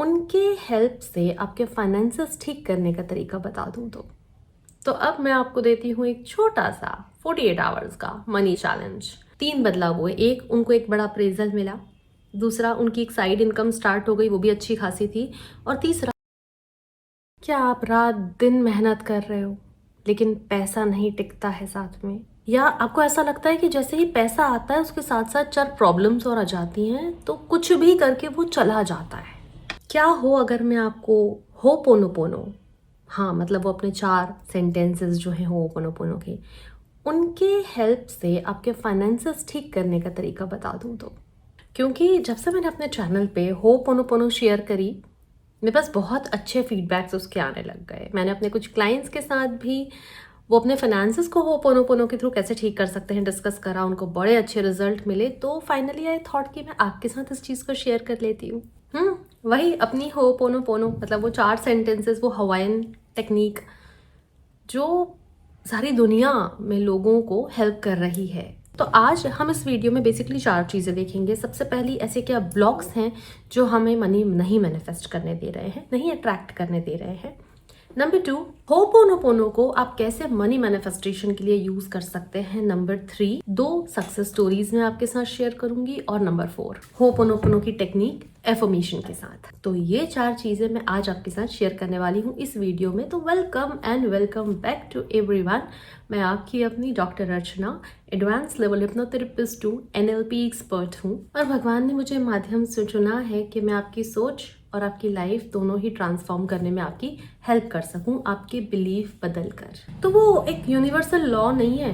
उनके हेल्प से आपके फाइनेंसेस ठीक करने का तरीका बता दूं तो अब मैं आपको देती हूँ एक छोटा सा 48 आवर्स का मनी चैलेंज। 3 बदलाव हुए। एक, उनको एक बड़ा अप्रेजल मिला। दूसरा, उनकी एक साइड इनकम स्टार्ट हो गई, वो भी अच्छी खासी थी। और तीसरा, क्या आप रात दिन मेहनत कर रहे हो लेकिन पैसा नहीं टिकता है साथ में, या आपको ऐसा लगता है कि जैसे ही पैसा आता है उसके साथ साथ 4 प्रॉब्लम्स और आ जाती हैं, तो कुछ भी करके वो चला जाता है। क्या हो अगर मैं आपको होपोनोपोनो, हाँ मतलब वो अपने 4 सेंटेंसेस जो हैं होपोनोपोनो के, उनके हेल्प से आपके फाइनेंसेस ठीक करने का तरीका बता दूं तो। क्योंकि जब से मैंने अपने चैनल पे होपोनोपोनो शेयर करी, मेरे पास बहुत अच्छे फीडबैक्स उसके आने लग गए। मैंने अपने कुछ क्लाइंट्स के साथ भी वो अपने फाइनेंसेस को होपोनोपोनो के थ्रू कैसे ठीक कर सकते हैं डिस्कस करा, उनको बड़े अच्छे रिजल्ट मिले। तो फाइनली आई थॉट कि मैं आपके साथ इस चीज़ को शेयर कर लेती हूँ। वही अपनी होपोनोपोनो, मतलब वो 4 सेंटेंसेस, वो हवाईन टेक्निक जो सारी दुनिया में लोगों को हेल्प कर रही है। तो आज हम इस वीडियो में बेसिकली 4 चीज़ें देखेंगे। सबसे पहली, ऐसे क्या ब्लॉक्स हैं जो हमें मनी नहीं मैनिफेस्ट करने दे रहे हैं, नहीं अट्रैक्ट करने दे रहे हैं। नंबर 2, होपोनोपोनो को आप कैसे मनी मैनिफेस्टेशन के लिए यूज कर सकते हैं। नंबर 3, 2 सक्सेस स्टोरीज मैं आपके साथ शेयर करूंगी। और नंबर 4, होपोनोपोनो की टेक्निक एफर्मेशन के साथ। तो ये 4 चीजें मैं आज आपके साथ शेयर करने वाली हूँ इस वीडियो में। तो welcome and welcome back to everyone. मैं आपकी अपनी doctor Archana, advance level hypnotherapist हूँ, NLP एक्सपर्ट हूँ, और भगवान ने मुझे माध्यम से चुना है कि मैं आपकी सोच और आपकी लाइफ दोनों ही ट्रांसफॉर्म करने में आपकी हेल्प कर सकूं, आपके बिलीफ बदल कर। तो वो एक यूनिवर्सल लॉ नहीं है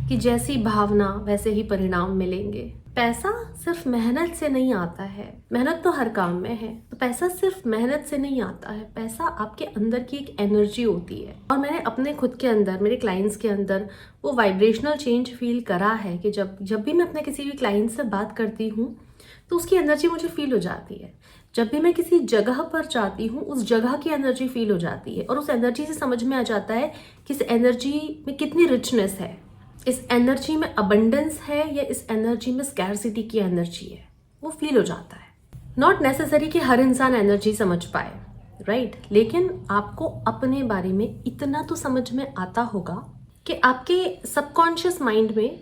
कि जैसी भावना वैसे ही परिणाम मिलेंगे। पैसा सिर्फ मेहनत से नहीं आता है, मेहनत तो हर काम में है, तो पैसा सिर्फ मेहनत से नहीं आता है। पैसा आपके अंदर की एक एनर्जी होती है, और मैंने अपने खुद के अंदर, मेरे क्लाइंट्स के अंदर वो वाइब्रेशनल चेंज फील करा है कि जब भी मैं अपने किसी भी क्लाइंट से बात करती हूँ तो उसकी एनर्जी मुझे फील हो जाती है। जब भी मैं किसी जगह पर जाती हूँ उस जगह की एनर्जी फील हो जाती है, और उस एनर्जी से समझ में आ जाता है कि इस एनर्जी में कितनी रिचनेस है, इस एनर्जी में अबंडेंस है या इस एनर्जी में स्कैरसिटी की एनर्जी है, वो फील हो जाता है। नॉट नेसेसरी कि हर इंसान एनर्जी समझ पाए, राइट? लेकिन आपको अपने बारे में इतना तो समझ में आता होगा कि आपके सबकॉन्शियस माइंड में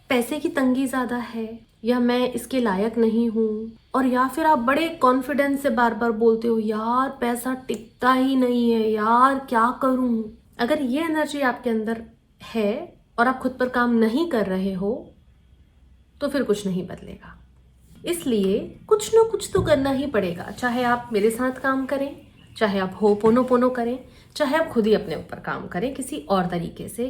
पैसे की तंगी ज़्यादा है, या मैं इसके लायक नहीं हूँ, और या फिर आप बड़े कॉन्फिडेंस से बार बार बोलते हो यार पैसा टिकता ही नहीं है, यार क्या करूँ। अगर ये एनर्जी आपके अंदर है और आप खुद पर काम नहीं कर रहे हो तो फिर कुछ नहीं बदलेगा। इसलिए कुछ ना कुछ तो करना ही पड़ेगा, चाहे आप मेरे साथ काम करें, चाहे आप होपोनोपोनो करें, चाहे आप खुद ही अपने ऊपर काम करें किसी और तरीके से,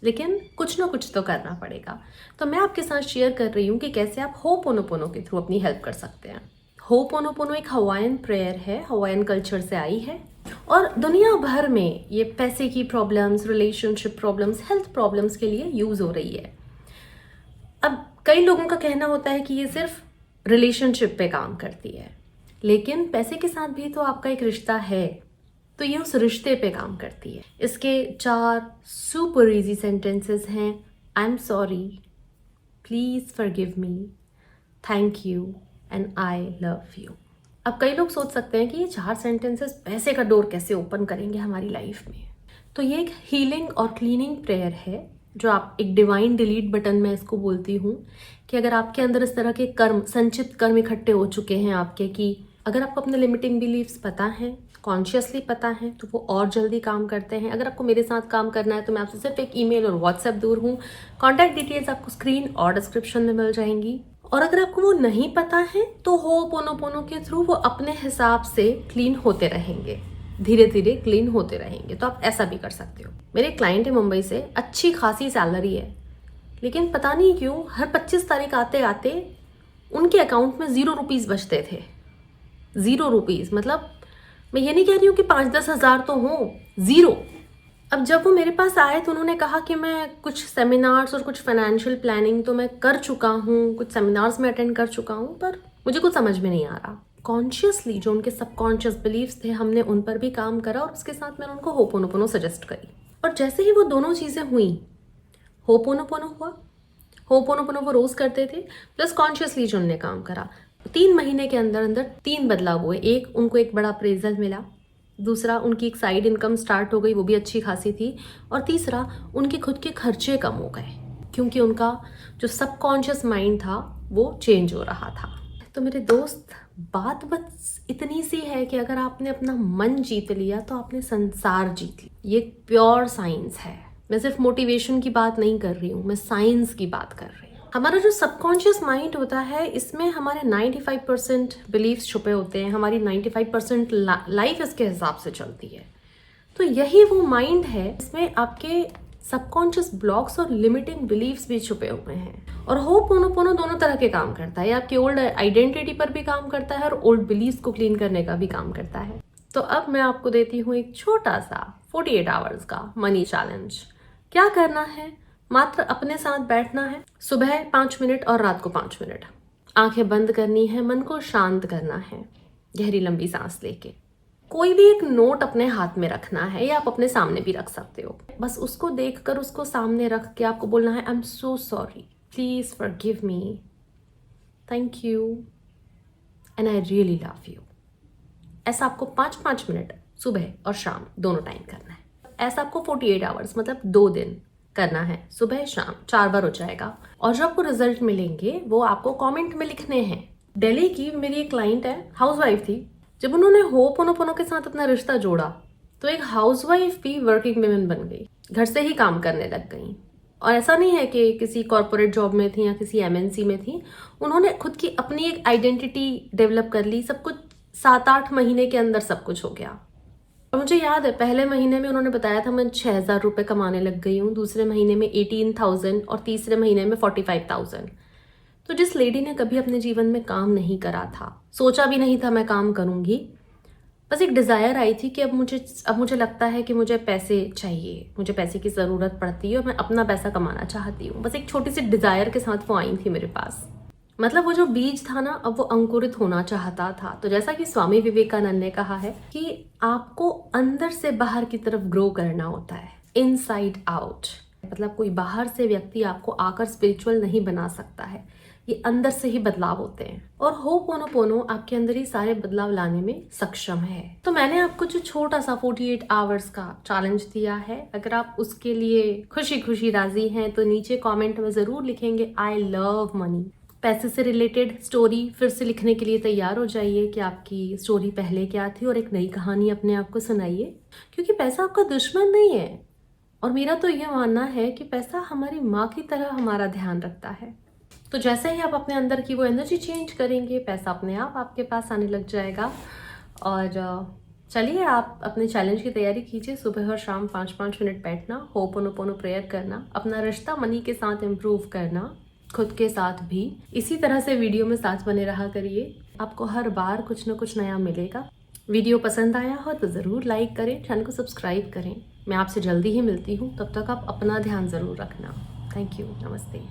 लेकिन कुछ ना कुछ तो करना पड़ेगा। तो मैं आपके साथ शेयर कर रही हूँ कि कैसे आप होपोनोपोनो के थ्रू अपनी हेल्प कर सकते हैं। होपोनोपोनो एक हवाईन प्रेयर है, हवाईन कल्चर से आई है, और दुनिया भर में ये पैसे की problems, relationship problems, health problems के लिए यूज हो रही है। अब कई लोगों का कहना होता है कि ये सिर्फ रिलेशनशिप पे काम करती है, लेकिन पैसे के साथ भी तो आपका एक रिश्ता है, तो ये उस रिश्ते पे काम करती है। इसके 4 सुपर इजी सेंटेंसेस हैं। I am sorry, please forgive me, thank you and I love you. अब कई लोग सोच सकते हैं कि ये 4 सेंटेंसेस पैसे का डोर कैसे ओपन करेंगे हमारी लाइफ में। तो ये एक हीलिंग और क्लीनिंग प्रेयर है, जो आप एक डिवाइन डिलीट बटन में इसको बोलती हूँ, कि अगर आपके अंदर इस तरह के कर्म, संचित कर्म इकट्ठे हो चुके हैं आपके, कि अगर आपको अपने लिमिटिंग बिलीव्स पता हैं, कॉन्शियसली पता है, तो वो और जल्दी काम करते हैं। अगर आपको मेरे साथ काम करना है तो मैं आपसे सिर्फ एक ईमेल और व्हाट्सएप दूर हूँ। कॉन्टैक्ट डिटेल्स आपको स्क्रीन और डिस्क्रिप्शन में मिल जाएंगी। और अगर आपको वो नहीं पता है तो होपोनोपोनो के थ्रू वो अपने हिसाब से क्लीन होते रहेंगे, धीरे धीरे क्लीन होते रहेंगे। तो आप ऐसा भी कर सकते हो। मेरे क्लाइंट है मुंबई से, अच्छी खासी सैलरी है, लेकिन पता नहीं क्यों हर 25 तारीख आते आते उनके अकाउंट में 0 रुपीज़ बचते थे। 0 रुपीज़, मतलब मैं ये नहीं कह रही हूँ कि 5-10 हज़ार तो हो, 0। अब जब वो मेरे पास आए तो उन्होंने कहा कि मैं कुछ सेमिनार्स और कुछ फाइनेंशियल प्लानिंग तो मैं कर चुका हूँ, कुछ सेमिनार्स में अटेंड कर चुका हूँ, पर मुझे कुछ समझ में नहीं आ रहा। कॉन्शियसली जो उनके सबकॉन्शियस बिलीव्स थे, हमने उन पर भी काम करा, और उसके साथ मैंने उनको होपोनोपोनो सजेस्ट करी। और जैसे ही वो दोनों चीज़ें हुई, होपोनोपोनो हुआ, होपोनोपोनो वो रोज़ करते थे, प्लस कॉन्शियसली जो उनने काम करा, 3 महीने के अंदर अंदर 3 बदलाव हुए। एक, उनको एक बड़ा अप्रेजल मिला। दूसरा, उनकी एक साइड इनकम स्टार्ट हो गई, वो भी अच्छी खासी थी। और तीसरा, उनके खुद के खर्चे कम हो गए क्योंकि उनका जो सबकॉन्शियस माइंड था वो चेंज हो रहा था। तो मेरे दोस्त, बात बस इतनी सी है कि अगर आपने अपना मन जीत लिया तो आपने संसार जीत लिया। ये प्योर साइंस है। मैं सिर्फ मोटिवेशन की बात नहीं कर रही हूँ, मैं साइंस की बात कर रही हूँ। हमारा जो सबकॉन्शियस माइंड होता है, इसमें हमारे 95% बिलीव्स छुपे होते हैं। हमारी 95% लाइफ इसके हिसाब से चलती है। तो यही वो माइंड है इसमें आपके सबकॉन्शियस ब्लॉक्स और लिमिटिंग बिलीव्स भी छुपे हुए हैं। और होपोनोपोनो दोनों तरह के काम करता है। ये आपकी ओल्ड आइडेंटिटी पर भी काम करता है और ओल्ड बिलीव्स को क्लीन करने का भी काम करता है। तो अब मैं आपको देती हूँ एक छोटा सा 48 आवर्स का मनी चैलेंज। क्या करना है? मात्र अपने साथ बैठना है, सुबह 5 मिनट और रात को 5 मिनट। आंखें बंद करनी है, मन को शांत करना है, गहरी लंबी सांस लेके। कोई भी एक नोट अपने हाथ में रखना है या आप अपने सामने भी रख सकते हो। बस उसको देखकर उसको सामने रख के आपको बोलना है, I am so sorry, please forgive me, thank you and I really love you. ऐसा आपको 5-5 मिनट सुबह और शाम दोनों टाइम करना है। ऐसा आपको 48 आवर्स मतलब 2 दिन करना है, सुबह शाम 4 बार हो जाएगा। और जो आपको रिजल्ट मिलेंगे वो आपको कमेंट में लिखने हैं। दिल्ली की मेरी एक क्लाइंट है, हाउसवाइफ थी। जब उन्होंने होपोनोपोनो के साथ अपना रिश्ता जोड़ा तो एक हाउसवाइफ भी वर्किंग वुमेन बन गई, घर से ही काम करने लग गई। और ऐसा नहीं है कि किसी कॉर्पोरेट जॉब में थी या किसी एमएनसी में थी। उन्होंने खुद की अपनी एक आइडेंटिटी डेवलप कर ली। सब कुछ 7-8 महीने के अंदर सब कुछ हो गया। और मुझे याद है, पहले महीने में उन्होंने बताया था मैं 6,000 रुपये कमाने लग गई हूँ, दूसरे महीने में 18,000 और तीसरे महीने में 45,000। तो जिस लेडी ने कभी अपने जीवन में काम नहीं करा था, सोचा भी नहीं था मैं काम करूंगी, बस एक डिज़ायर आई थी कि अब मुझे लगता है कि मुझे पैसे चाहिए, मुझे पैसे की ज़रूरत पड़ती है और मैं अपना पैसा कमाना चाहती हूँ। बस एक छोटी सी डिज़ायर के साथ वो आई थी मेरे पास। मतलब वो जो बीज था ना, अब वो अंकुरित होना चाहता था। तो जैसा कि स्वामी विवेकानंद ने कहा है कि आपको अंदर से बाहर की तरफ ग्रो करना होता है, इनसाइड आउट। मतलब कोई बाहर से व्यक्ति आपको आकर स्पिरिचुअल नहीं बना सकता है, ये अंदर से ही बदलाव होते हैं। और होपोनोपोनो आपके अंदर ही सारे बदलाव लाने में सक्षम है। तो मैंने आपको जो छोटा सा 48 आवर्स का चैलेंज दिया है, अगर आप उसके लिए खुशी खुशी राजी हैं तो नीचे कमेंट में जरूर लिखेंगे आई लव मनी। पैसे से रिलेटेड स्टोरी फिर से लिखने के लिए तैयार हो जाइए कि आपकी स्टोरी पहले क्या थी और एक नई कहानी अपने आप को सुनाइए। क्योंकि पैसा आपका दुश्मन नहीं है। और मेरा तो यह मानना है कि पैसा हमारी माँ की तरह हमारा ध्यान रखता है। तो जैसे ही आप अपने अंदर की वो एनर्जी चेंज करेंगे, पैसा अपने आप आपके पास आने लग जाएगा। और चलिए, आप अपने चैलेंज की तैयारी कीजिए। सुबह और शाम 5-5 मिनट बैठना, होपोनोपोनो प्रेयर करना, अपना रिश्ता मनी के साथ इम्प्रूव करना, खुद के साथ भी। इसी तरह से वीडियो में साथ बने रहा करिए, आपको हर बार कुछ ना कुछ नया मिलेगा। वीडियो पसंद आया हो तो ज़रूर लाइक करें, चैनल को सब्सक्राइब करें। मैं आपसे जल्दी ही मिलती हूँ, तब तक आप अपना ध्यान ज़रूर रखना। थैंक यू, नमस्ते।